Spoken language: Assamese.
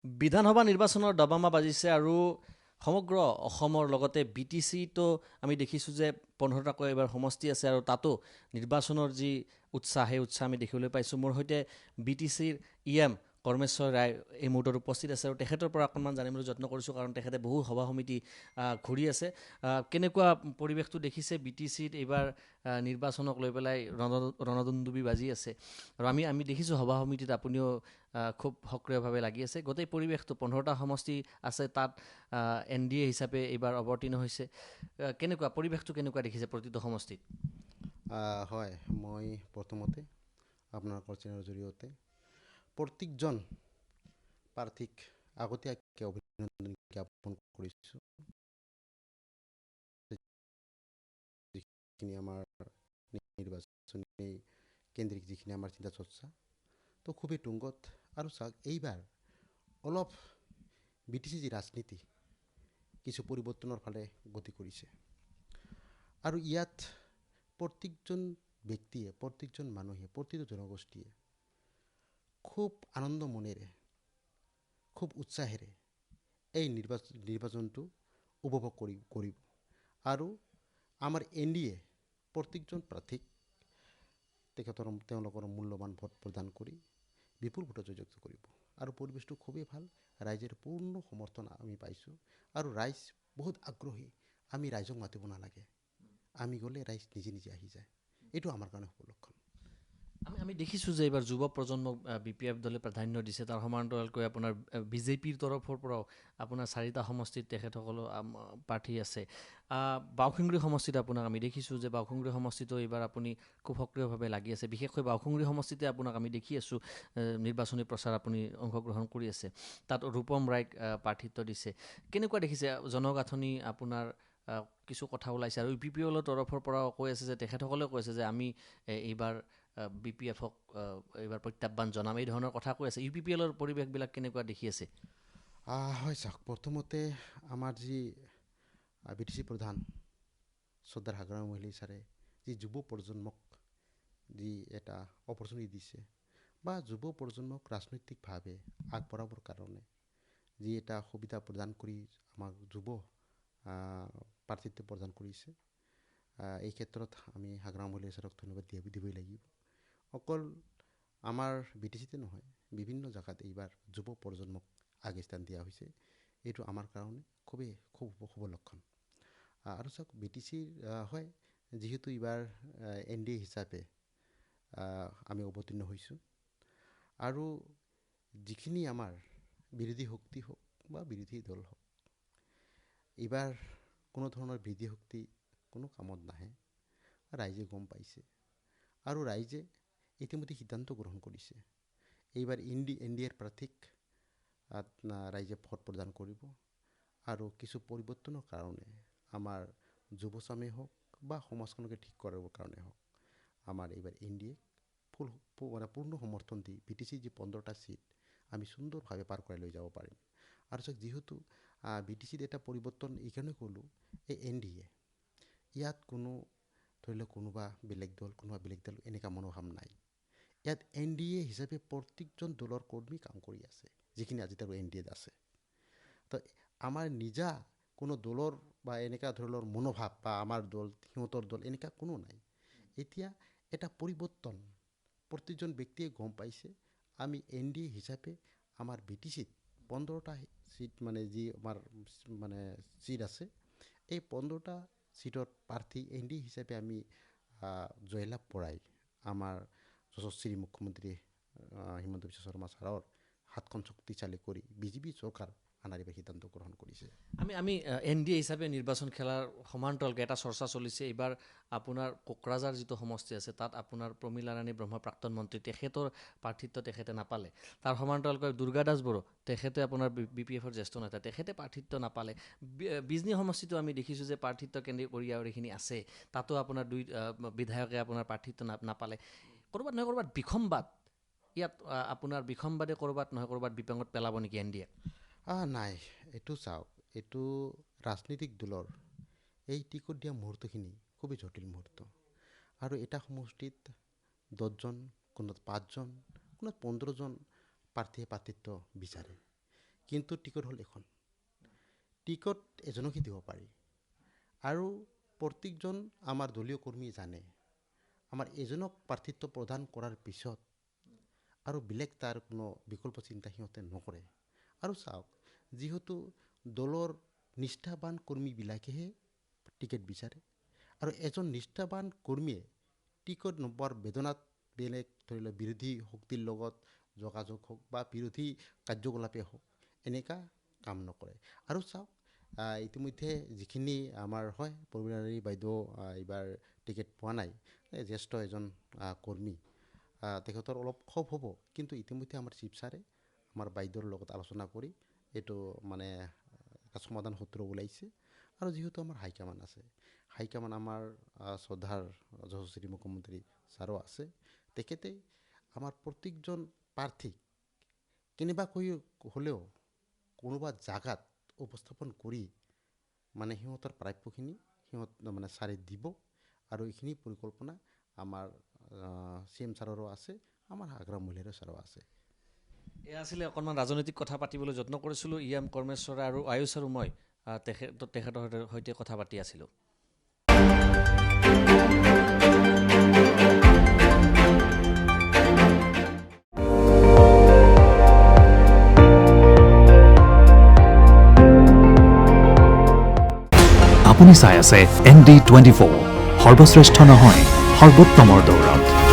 বিধানসভা নিৰ্বাচনৰ দবামা বাজিছে আৰু সমগ্ৰ অসমৰ লগতে বি টি চিটো আমি দেখিছোঁ যে 15টাকৈ এইবাৰ সমষ্টি আছে আৰু তাতো নিৰ্বাচনৰ যি উৎসাহ সেই উৎসাহ আমি দেখিবলৈ পাইছোঁ। মোৰ সৈতে বি টি চিৰ এম কৰ্মেশ্বৰ ৰায় এই মুহূৰ্তত উপস্থিত আছে আৰু তেখেতৰ পৰা অকণমান জানিবলৈ যত্ন কৰিছোঁ, কাৰণ তেখেতে বহু সভা সমিতি ঘূৰি আছে। কেনেকুৱা পৰিৱেশটো দেখিছে বি টি চিত এইবাৰ নিৰ্বাচনক লৈ পেলাই ৰণদন্দুবি বাজি আছে আৰু আমি দেখিছোঁ সভা সমিতিত আপুনিও খুব সক্ৰিয়ভাৱে লাগি আছে। গোটেই পৰিৱেশটো 15টা সমষ্টি আছে, তাত এন ডি এ হিচাপে এইবাৰ অৱতীৰ্ণ হৈছে। কেনেকুৱা পৰিৱেশটো কেনেকুৱা দেখিছে প্ৰতিটো সমষ্টিত? হয়, মই প্ৰথমতে আপোনালোকৰ চেনেলৰ জৰিয়তে প্ৰত্যেকজন প্ৰাৰ্থীক আগতীয়াকৈ অভিনন্দন জ্ঞাপন কৰিছোঁ। যিখিনি আমাৰ নিৰ্বাচনী কেন্দ্ৰিক যিখিনি আমাৰ চিন্তা চৰ্চা তো খুবেই তুংগত। আৰু চাওক, এইবাৰ অলপ বি টি চি যি ৰাজনীতি কিছু পৰিৱৰ্তনৰ ফালে গতি কৰিছে আৰু ইয়াত প্ৰত্যেকজন ব্যক্তিয়ে, প্ৰত্যেকজন মানুহে, প্ৰতিটো জনগোষ্ঠীয়ে খুব আনন্দ মনেৰে, খুব উৎসাহেৰে এই নিৰ্বাচনটো উপভোগ কৰিব আৰু আমাৰ এন ডি এ প্ৰত্যেকজন প্ৰাৰ্থীক তেওঁলোকৰ মূল্যৱান ভোট প্ৰদান কৰি বিপুল ভোটত জয়যুক্ত কৰিব। আৰু পৰিৱেশটো খুবেই ভাল, ৰাইজৰ পূৰ্ণ সমৰ্থন আমি পাইছোঁ আৰু ৰাইজ বহুত আগ্ৰহী। আমি ৰাইজক মাতিব নালাগে, আমি গ'লে ৰাইজ নিজে নিজে আহি যায়। এইটো আমাৰ কাৰণে শুভ লক্ষণ। আমি দেখিছোঁ যে এইবাৰ যুৱ প্ৰজন্মক বি পি এফ দলে প্ৰাধান্য দিছে। তাৰ সমান্তৰালকৈ আপোনাৰ বি জে পিৰ তৰফৰ পৰাও আপোনাৰ 4টা সমষ্টিত তেখেতসকলৰ প্ৰাৰ্থী আছে। বাওসিংগুৰি সমষ্টিত আপোনাক আমি দেখিছোঁ যে বাওসিংগুৰি সমষ্টিতো এইবাৰ আপুনি খুব সক্ৰিয়ভাৱে লাগি আছে। বিশেষকৈ বাওসিংগুৰি সমষ্টিতে আপোনাক আমি দেখি আছোঁ নিৰ্বাচনী প্ৰচাৰ আপুনি অংশগ্ৰহণ কৰি আছে। তাত ৰূপম ৰায়ক প্ৰাৰ্থিত্ব দিছে। কেনেকুৱা দেখিছে জনগাঁথনি? আপোনাৰ কিছু কথা ওলাইছে আৰু ইউ পি পি এলৰ তৰফৰ পৰাও কৈ আছে যে তেখেতসকলেও কৈছে যে আমি এইবাৰ বি পি এফক এইবাৰ প্ৰত্যাহ্বান জনাম, এই ধৰণৰ কথা কৈ আছে। ইউ পি পি এলৰ পৰিৱেশবিলাক কেনেকুৱা দেখি আছে? হয়, চাওক, প্ৰথমতে আমাৰ যি বি টি চি প্ৰধান শ্ৰদ্ধাৰ হাগ্ৰামী মহিলা ছাৰে যি যুৱ প্ৰজন্মক যি এটা অপৰচুনিটি দিছে বা যুৱ প্ৰজন্মক ৰাজনৈতিকভাৱে আগবঢ়াবৰ কাৰণে যি এটা সুবিধা প্ৰদান কৰি আমাক যুৱ প্ৰাৰ্থিত্ব প্ৰদান কৰিছে, এই ক্ষেত্ৰত আমি হাগ্ৰামী মহিলা ছাৰক ধন্যবাদ দিবই লাগিব। অকল আমাৰ বি টি চিতে নহয়, বিভিন্ন জেগাত এইবাৰ যুৱ প্ৰজন্মক আগস্থান দিয়া হৈছে। এইটো আমাৰ কাৰণে খুব শুভ লক্ষণ। আৰু চাওক, বি টি চিৰ হয়, যিহেতু এইবাৰ এন ডি এ হিচাপে আমি অৱতীৰ্ণ হৈছোঁ আৰু যিখিনি আমাৰ বিৰোধী শক্তি হওক বা বিৰোধী দল হওক, এইবাৰ কোনো ধৰণৰ বিৰোধী শক্তি কোনো কামত নাহে। ৰাইজে গম পাইছে আৰু ৰাইজে ইতিমধ্যে সিদ্ধান্ত গ্ৰহণ কৰিছে। এইবাৰ এন ডি এৰ প্ৰাৰ্থীক ৰাইজে ভোট প্ৰদান কৰিব আৰু কিছু পৰিৱৰ্তনৰ কাৰণে আমাৰ যুৱচামেই হওক বা সমাজখনকে ঠিক কৰাৰ কাৰণে হওক, আমাৰ এইবাৰ এন ডি এক পূৰ্ণ সমৰ্থন দি বি টি চিৰ যি 15টা ছিট আমি সুন্দৰভাৱে পাৰ কৰাই লৈ যাব পাৰিম। আৰু চাওক, যিহেতু বি টি চিত এটা পৰিৱৰ্তন এইকাৰণে ক'লোঁ, এই এন ডি এ ইয়াত কোনো ধৰি লওক কোনোবা বেলেগ দল এনেকুৱা মনোভাৱ নাই। ইয়াত এন ডি এ হিচাপে প্ৰত্যেকজন দলৰ কৰ্মী কাম কৰি আছে, যিখিনি আজি তাৰ এন ডি এত আছে। তো আমাৰ নিজা কোনো দলৰ বা এনেকুৱা ধৰণৰ মনোভাৱ বা আমাৰ দল সিহঁতৰ দল এনেকুৱা কোনো নাই। এতিয়া এটা পৰিৱৰ্তন প্ৰতিজন ব্যক্তিয়ে গম পাইছে। আমি এন ডি এ হিচাপে আমাৰ বি টি চিত 15টা ছিট যি আমাৰ ছিট আছে, এই 15টা ছিটৰ প্ৰাৰ্থী এন ডি এ হিচাপে আমি জয়লাভ কৰাই আমাৰ যশস্বী মুখ্যমন্ত্ৰী হিমন্ত বিশ্ব শৰ্মা ছাৰৰ হাতখন শক্তিশালী কৰি বিজেপি চৰকাৰ আনাৰ সিদ্ধান্ত গ্ৰহণ কৰিছে। আমি এন ডি এ হিচাপে নিৰ্বাচন খেলাৰ সমান্তৰালকৈ এটা চৰ্চা চলিছে। এইবাৰ আপোনাৰ কোকৰাঝাৰ যিটো সমষ্টি আছে, তাত আপোনাৰ প্ৰমীলা ৰাণী ব্ৰহ্ম প্ৰাক্তন মন্ত্ৰী, তেখেতৰ প্ৰাৰ্থিত্ব তেখেতে নাপালে। তাৰ সমান্তৰালকৈ দুৰ্গা দাস বড়ো, তেখেতে আপোনাৰ বি পি এফৰ জ্যেষ্ঠ নেতা, তেখেতে প্ৰাৰ্থিত্ব নাপালে। বিজনী সমষ্টিটো আমি দেখিছোঁ যে প্ৰাৰ্থিত্ব কেন্দ্ৰীয় আৰু এইখিনি আছে, তাতো আপোনাৰ 2 বিধায়কে আপোনাৰ প্ৰাৰ্থিত্ব নাপালে। ক'ৰবাত নহয় ক'ৰবাত বিসম্বাদ, ইয়াত আপোনাৰ বিসম্বাদে ক'ৰবাত নহয় ক'ৰবাত বিপাঙত পেলাব নেকি এন ডি এ? নাই, এইটো চাওক, এইটো ৰাজনৈতিক দলৰ এই টিকট দিয়া মুহূৰ্তখিনি খুবেই জটিল মুহূৰ্ত। আৰু এটা সমষ্টিত 10জন, কোনোবাত 5জন, কোনোবাত 15জন প্ৰাৰ্থীয়ে প্ৰাৰ্থিত্ব বিচাৰে। কিন্তু টিকট হ'ল এখন টিকট এজনকহে দিব পাৰি আৰু প্ৰত্যেকজন আমাৰ দলীয় কৰ্মী জানে আমাৰ এজনক প্ৰাৰ্থিত্ব প্ৰদান কৰাৰ পিছত আৰু বেলেগ তাৰ কোনো বিকল্প চিন্তা সিহঁতে নকৰে আৰু চাওক যিহেতু দলৰ নিষ্ঠাবান কৰ্মীবিলাকেহে টিকেট বিচাৰে আৰু এজন নিষ্ঠাবান কৰ্মীয়ে টিকট নোপোৱাৰ বেদনাত বেলেগ ধৰি লওক বিৰোধী শক্তিৰ লগত যোগাযোগ হওক বা বিৰোধী কাৰ্যকলাপে হওক এনেকুৱা কাম নকৰে আৰু চাওক ইতিমধ্যে যিখিনি আমাৰ হয় প্ৰবীণাৰী বাইদেউ এইবাৰ টিকেট পোৱা নাই জ্যেষ্ঠ এজন কৰ্মী তেখেতৰ অলপ ক্ষোভ হ'ব কিন্তু ইতিমধ্যে আমাৰ চিফ ছাৰে আমাৰ বাইদেউৰ লগত আলোচনা কৰি এইটো মানে সমাধান সূত্ৰ ওলাইছে আৰু যিহেতু আমাৰ হাইকমান আছে হাইকমান আমাৰ শ্ৰদ্ধাৰ যশস্বী মুখ্যমন্ত্ৰী ছাৰো আছে তেখেতে আমাৰ প্ৰত্যেকজন প্ৰাৰ্থীক কেনেবাকৈ হ'লেও কোনোবা জাগাত উপস্থাপন কৰি মানে সিহঁতৰ প্ৰাপ্যখিনি সিহঁত মানে ছাৰে দিব আৰু এইখিনি পৰিকল্পনা আমাৰ CM ছাৰৰো আছে আমাৰ আগ্ৰা মহিলাৰ ছাৰো আছে এয়া আছিলে অকণমান ৰাজনৈতিক কথা পাতিবলৈ যত্ন কৰিছিলোঁ EM কৰ্মেশ্বৰ আৰু আয়ুষ আৰু মই তেখেতৰ সৈতে কথা পাতি আছিলোঁ আপুনি চাই আছে ND24 সৰ্বশ্ৰেষ্ঠ নহয় সৰ্বোত্তমৰ দৌৰত